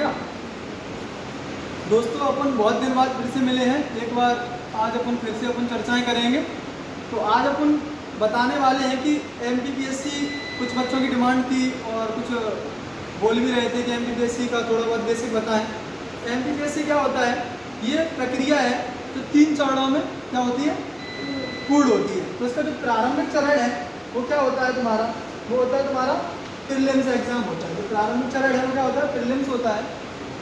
गया। दोस्तों अपन बहुत दिन बाद फिर से मिले हैं एक बार, आज अपन फिर से अपन चर्चाएं करेंगे। तो आज अपन बताने वाले हैं कि एमपीपीएससी कुछ बच्चों की डिमांड थी और कुछ बोल भी रहे थे कि एमपीपीएससी का थोड़ा बहुत बेसिक बताएं। एमपीपीएससी क्या होता है, ये प्रक्रिया है जो 3 चरणों में क्या होती है, पूर्ण होती है। तो इसका जो प्रारंभिक चरण है वो क्या होता है तुम्हारा, वो होता है तुम्हारा प्रीलिम्स एग्जाम होता है। जो प्रारंभिक चरण है वो क्या होता है, प्रीलिम्स होता है।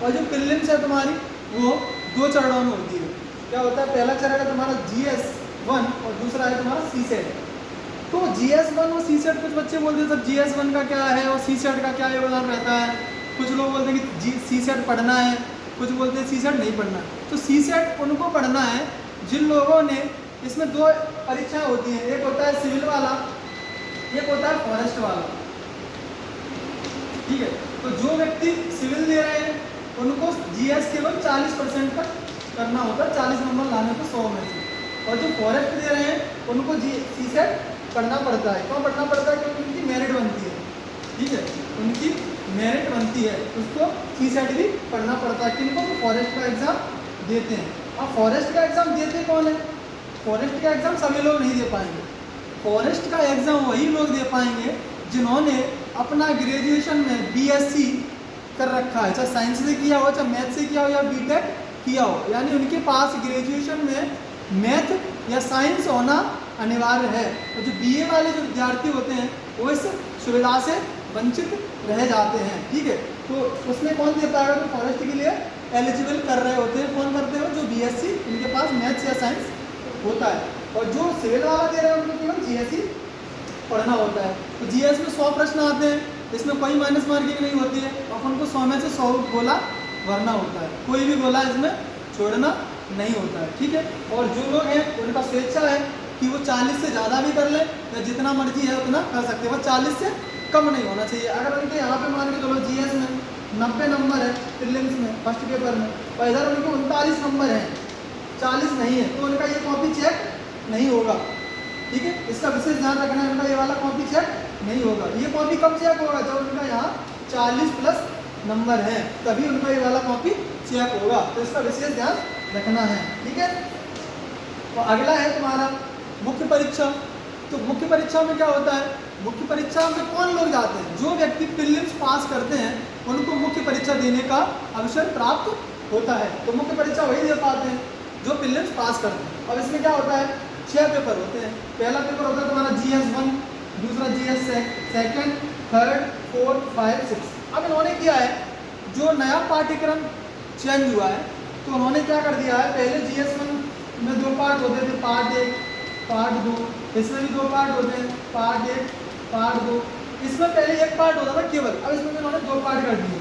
और जो प्रीलिम्स है तुम्हारी वो 2 चरणों में होती है। क्या होता है, पहला चरण है तुम्हारा GS1 और दूसरा है तुम्हारा CSET। तो GS1 और CSET, कुछ बच्चे बोलते हैं सर GS1 का क्या है और CSET का क्या योगदान रहता है। कुछ लोग बोलते हैं कि CSET पढ़ना है, कुछ बोलते हैं CSET नहीं पढ़ना। तो CSET उनको पढ़ना है जिन लोगों ने, इसमें 2 परीक्षाएं होती हैं, एक होता है सिविल वाला, एक होता है फॉरेस्ट वाला। ठीक है, तो जो व्यक्ति सिविल दे रहे हैं उनको GS केवल 40% तक करना होता है, 40 नंबर लाने को 100 में से। और जो फॉरेस्ट दे रहे हैं उनको CSET पढ़ना पड़ता है। क्यों पढ़ना पड़ता है, क्योंकि उनकी मेरिट बनती है। ठीक है, उनकी मेरिट बनती है, उसको CSET भी पढ़ना पड़ता है। किनको, तो फॉरेस्ट का एग्जाम देते हैं। अब फॉरेस्ट का एग्जाम देते कौन है, फॉरेस्ट का एग्जाम सभी लोग नहीं दे पाएंगे। फॉरेस्ट का एग्जाम वही लोग दे पाएंगे जिन्होंने अपना ग्रेजुएशन में BSc कर रखा है, चाहे साइंस से किया हो, चाहे मैथ से किया हो या BTech किया हो। यानी उनके पास ग्रेजुएशन में मैथ या साइंस होना अनिवार्य है। और जो BA वाले जो विद्यार्थी होते हैं वो इस सुविधा से वंचित रह जाते हैं। ठीक है, तो उसमें कौन दे पाएगा, तो फॉरेस्ट के लिए एलिजिबल कर रहे होते हैं कौन करते हो, जो BSc उनके पास मैथ्स या साइंस होता है। और जो सिविल वाला दे रहे हैं उनको केवल GS पढ़ना होता है। तो GS में 100 प्रश्न आते हैं, इसमें कोई माइनस मार्किंग नहीं होती है। अपन को 100 में से 100 गोला भरना होता है, कोई भी गोला इसमें छोड़ना नहीं होता है। ठीक है, और जो लोग हैं उनका स्वेच्छा है कि वो 40 से ज़्यादा भी कर ले या जितना मर्जी है उतना कर सकते हैं, बस 40 से कम नहीं होना चाहिए। अगर उनके यहाँ पे मान के चलो GS में 90 नंबर है प्रीलिम्स में फर्स्ट पेपर में, और इधर उनके 39 नंबर हैं, 40 नहीं है, तो उनका ये कॉपी चेक नहीं होगा। ठीक है, इसका विशेष ध्यान रखना है, उनका ये वाला कॉपी चेक नहीं होगा। ये कॉपी कब चेक होगा, जब उनका यहाँ 40 प्लस नंबर है तभी उनका ये वाला कॉपी चेक होगा। तो इसका विशेष ध्यान रखना है। ठीक है, तो अगला है तुम्हारा मुख्य परीक्षा। तो मुख्य परीक्षा में क्या होता है, मुख्य परीक्षा में कौन लोग जाते हैं, जो व्यक्ति प्रीलिम्स पास करते हैं उनको मुख्य परीक्षा देने का अवसर प्राप्त होता है। तो मुख्य परीक्षा वही दे पाते हैं जो प्रीलिम्स पास करते हैं। अब इसमें क्या होता है, 6 पेपर होते हैं। पहला पेपर होता है तुम्हारा GS1, दूसरा GS सेकंड, थर्ड, फोर्थ, 5, 6। अब इन्होंने किया है, जो नया पाठ्यक्रम चेंज हुआ है तो उन्होंने क्या कर दिया है, पहले GS1 में 2 पार्ट होते थे, पार्ट 1 पार्ट 2, इसमें भी 2 पार्ट होते हैं, पार्ट 1 पार्ट 2। इसमें पहले 1 पार्ट होता था केवल, अब इसमें इन्होंने 2 पार्ट कर दिए,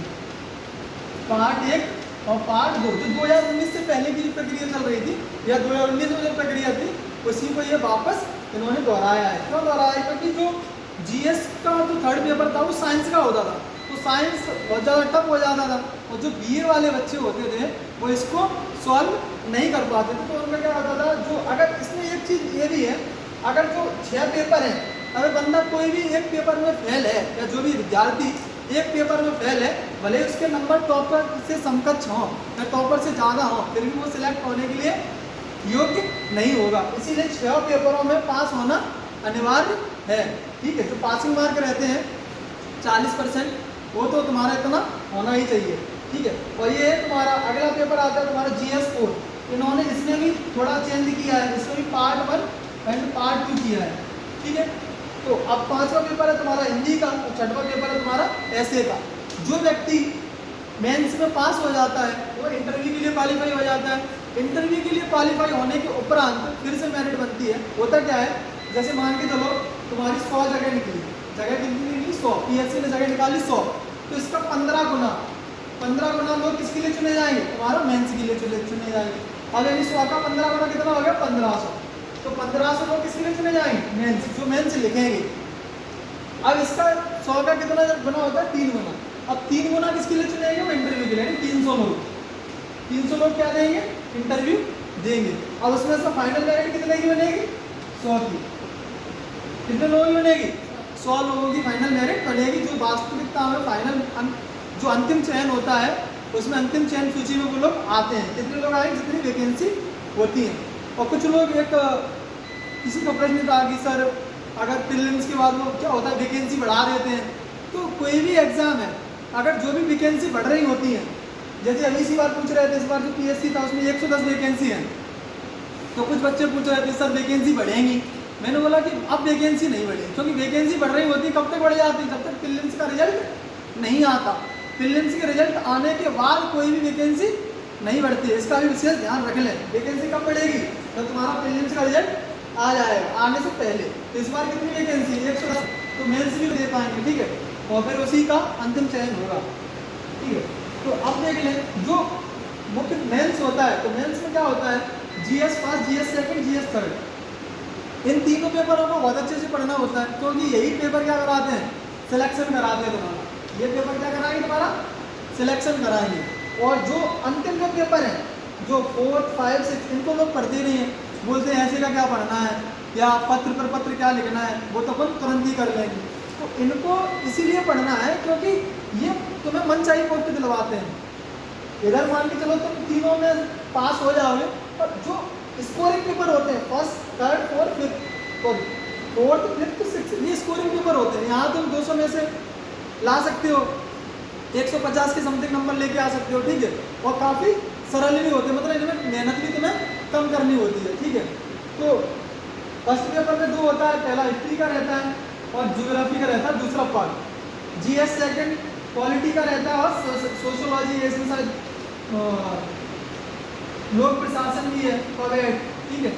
पार्ट 1 और पार्ट 2। जो 2019 से पहले की जो प्रक्रिया चल रही थी या 2019 में जो प्रक्रिया थी उसी को ये वापस इन्होंने दोहराया है। क्यों दोहराया है, क्योंकि जो GS का जो थर्ड पेपर था वो साइंस का होता था, तो साइंस बहुत ज़्यादा टफ हो जाता था और जो BA वाले बच्चे होते थे वो इसको सॉल्व नहीं कर पाते थे। तो उनका क्या होता था, जो अगर इसमें एक चीज़ ये भी है, अगर जो 6 पेपर हैं, अगर बंदा कोई भी एक पेपर में फेल है या जो भी विद्यार्थी एक पेपर में फेल है, भले उसके नंबर टॉपर से समकक्ष हों या टॉपर से ज़्यादा हों, फिर भी वो सिलेक्ट होने के लिए योग्य नहीं होगा। इसीलिए 6 पेपरों में पास होना अनिवार्य है। ठीक है, जो पासिंग मार्क रहते हैं 40%, वो तो तुम्हारा इतना होना ही चाहिए। ठीक है, और ये तुम्हारा अगला पेपर आता है तुम्हारा GS4। इन्होंने इसमें भी थोड़ा चेंज किया है, इसमें भी पार्ट 1 एंड पार्ट 2 किया है। ठीक है, तो अब 5वां पेपर है तुम्हारा हिंदी का और 6वां पेपर है तुम्हारा ऐसे का। जो व्यक्ति मेंस में पास हो जाता है वो इंटरव्यू के लिए क्वालिफाई हो जाता है। इंटरव्यू के लिए क्वालिफाई होने के उपरांत फिर से मेरिट बनती है। होता क्या है, जैसे मान के चलो तुम्हारी 100 जगह निकली, जगह कितनी निकली 100, PSC ने जगह निकाली 100, तो इसका 15 गुना लोग किसके लिए चुने जाएंगे, तुम्हारा मेंस के लिए चुने जाएंगे। अब यानी 100 का 15 गुना कितना हो गया, 1500। तो 1500 लोग किसके लिए चुने जाएंगे, मेंस, जो मेंस लिखेंगे। अब इसका 100 का कितना गुना होता है, 3 गुना। अब 3 गुना किसके लिए चुनेंगे, वो इंटरव्यू के लिए। 300 लोग क्या देंगे, इंटरव्यू देंगे। अब उसमें से फाइनल मेरिट कितने की बनेगी, 100 की। कितने लोगों की बनेगी, 100 लोगों की फाइनल मेरिट बनेगी। जो वास्तविकता में फाइनल जो अंतिम चयन होता है उसमें अंतिम चयन सूची में वो लोग आते हैं, कितने लोग आए जितनी वैकेंसी होती हैं। और कुछ लोग किसी का प्रश्न था कि सर अगर प्रीलिम्स के बाद वो क्या होता है वैकेंसी बढ़ा देते हैं। तो कोई भी एग्ज़ाम है अगर जो भी वैकेंसी बढ़ रही होती है, जैसे अभी इसी बार पूछ रहे थे, इस बार जो PSC था उसमें 110 वैकेंसी है, तो कुछ बच्चे पूछ रहे थे सर वैकेंसी बढ़ेंगी। मैंने बोला कि अब वैकेंसी नहीं बढ़ेगी, क्योंकि वैकेंसी बढ़ रही होती है कब तक बढ़ जाती है, जब तक प्रीलिम्स का रिजल्ट नहीं आता। प्रीलिम्स के रिजल्ट आने के बाद कोई भी वैकेंसी नहीं बढ़ती है, इसका भी विशेष ध्यान रख लें। वैकेंसी कब बढ़ेगी, जब तुम्हारा प्रीलिम्स का रिजल्ट आ जाएगा, आने से पहले। तो इस बार कितनी वैकेंसी 110, तो मेंस भी दे पाएंगे, ठीक है, और फिर उसी का अंतिम चयन होगा, ठीक है। तो अब देख लें जो मुख्य मेंस होता है, तो मेंस में क्या होता है, GS first, GS second, GS third, इन तीनों पेपरों को बहुत अच्छे से पढ़ना होता है, क्योंकि यही पेपर क्या कराते हैं, सिलेक्शन कराते हैं तुम्हारा। ये पेपर क्या कराएंगे, तुम्हारा सिलेक्शन कराएंगे। और जो अंतिम जो पेपर है, जो 4, 5, 6, इनको लोग पढ़ते नहीं हैं, बोलते हैं ऐसे का क्या पढ़ना है, या पत्र पर पत्र क्या लिखना है, वो तो अपन तुरंत ही कर लेंगे। तो इनको इसीलिए पढ़ना है क्योंकि ये तुम्हें मनचाही पोस्ट दिलवाते हैं। इधर मान के चलो तुम तीनों में पास हो जाओगे, और जो स्कोरिंग पेपर होते हैं first, third, fourth, fifth, six, ये स्कोरिंग पेपर होते हैं। यहाँ तुम 200 में से ला सकते हो, 150 के समथिंग नंबर लेके आ सकते हो, ठीक है, और काफ़ी सरल भी होते हैं, मतलब इनमें मेहनत भी तुम्हें कम करनी होती है, ठीक है। तो फर्स्ट पेपर में 2 होता है, पहला हिस्ट्री का रहता है और ज्योग्राफी का रहता है दूसरा पार्ट। GS सेकंड पॉलिटी का रहता है और सोशियोलॉजी, इसमें शायद लोक प्रशासन भी है, ठीक है।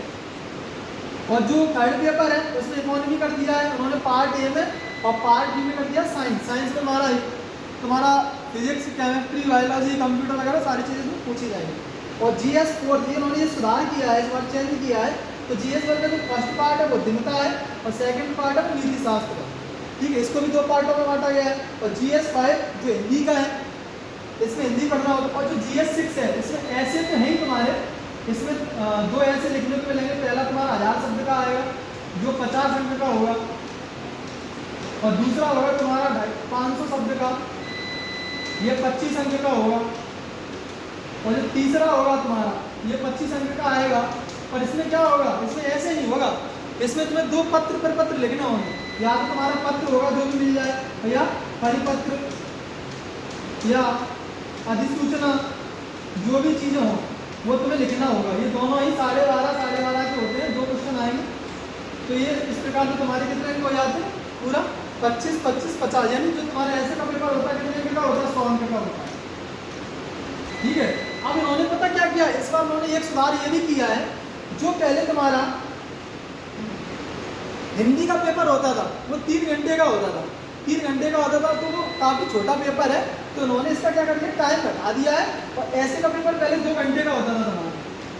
और जो थर्ड पेपर है उसमें इकोनॉमी कर दिया है उन्होंने पार्ट ए में, और पार्ट बी में कर दिया साइंस। साइंस में तुम्हारा फिजिक्स, केमिस्ट्री, बायोलॉजी, कंप्यूटर वगैरह सारी चीज़ें इसमें पूछी जाएगी। और GS फोर्थ, इन्होंने ये सुधार किया है, इस बार चेंज किया है। तो GS वर्ग का जो फर्स्ट पार्ट है वो बुद्धिमत्ता है, और सेकंड पार्ट है वो नीति शास्त्र का, ठीक है। इसको भी 2 पार्टों में बांटा गया है। और GS 5 जो हिंदी का है, इसमें हिंदी पढ़ना होगा। और जो GS 6 है, इसमें ऐसे तो है ही तुम्हारे, इसमें 2 ऐसे लिखने को मिलेंगे। पहला तुम्हारा 1000 शब्द का आएगा जो 50 अंक का होगा, और दूसरा होगा तुम्हारा 500 शब्द का, ये 25 अंक का होगा। और जो तीसरा होगा तुम्हारा ये 25 अंक का आएगा। और इसमें क्या होगा, इसमें ऐसे नहीं होगा, इसमें तुम्हें 2 पत्र पर पत्र लिखना होंगे। या तो तुम्हारा पत्र होगा जो भी मिल जाए, भैया परिपत्र या अधिसूचना, जो भी चीज़ें हों वो तुम्हें लिखना होगा। ये दोनों ही 12.5 के होते हैं, 2 क्वेश्चन आएंगे। तो ये इस प्रकार से तुम्हारे कितने अंक हो जाते हैं, पूरा 25, 25, 50, यानी जो तुम्हारे ऐसे का पेपर होता है कितने अंक का होता है, 100 अंक का होता है, ठीक है। अब इन्होंने पता क्या किया, इस बार उन्होंने एक सुधार ये भी किया है, जो पहले तुम्हारा हिंदी का पेपर होता था वो 3 घंटे का होता था, 3 घंटे का होता था, तो वो काफ़ी छोटा पेपर है। तो उन्होंने इसका क्या कर दिया, टाइम घटा दिया है। और ऐसे का पेपर पहले 2 घंटे का होता था तुम्हारा,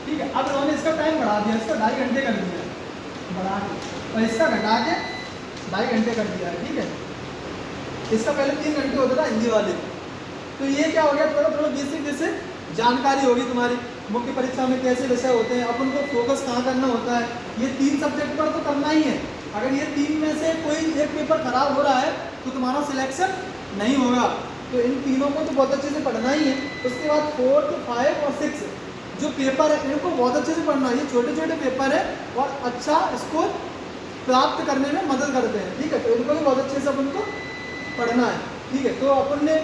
ठीक है। अब उन्होंने इसका टाइम बढ़ा दिया, इसका 2.5 घंटे कर दिया है बढ़ा के, और इसका घटा के 2.5 घंटे कर दिया है, ठीक है। इसका पहले 3 घंटे होता था हिंदी वाले। तो ये क्या हो गया, थोड़ा बेसिक जानकारी होगी तुम्हारी, मुख्य परीक्षा में कैसे विषय होते हैं, अपन को फोकस कहाँ करना होता है। ये 3 सब्जेक्ट पर तो करना ही है। अगर ये 3 में से कोई एक पेपर खराब हो रहा है तो तुम्हारा सिलेक्शन नहीं होगा। तो इन तीनों को तो बहुत अच्छे से पढ़ना ही है। उसके बाद 4, 5 और 6 जो पेपर है इनको बहुत अच्छे से पढ़ना है। ये छोटे छोटे पेपर है और अच्छा स्कोर प्राप्त करने में मदद करते हैं, ठीक है। तो इनको भी बहुत अच्छे से अपन को पढ़ना है, ठीक है। तो अपन ने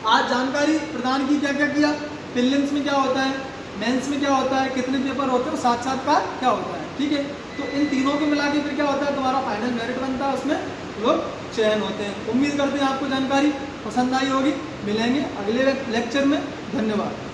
आज जानकारी प्रदान की, क्या क्या किया, प्रीलिम्स में क्या होता है, मेंस में क्या होता है, कितने पेपर होते हैं और साक्षात्कार क्या होता है, ठीक है। तो इन तीनों को मिला के फिर क्या होता है, तुम्हारा फाइनल मेरिट बनता है, उसमें लोग चयन होते हैं। उम्मीद करते हैं आपको जानकारी पसंद आई होगी। मिलेंगे अगले लेक्चर में। धन्यवाद।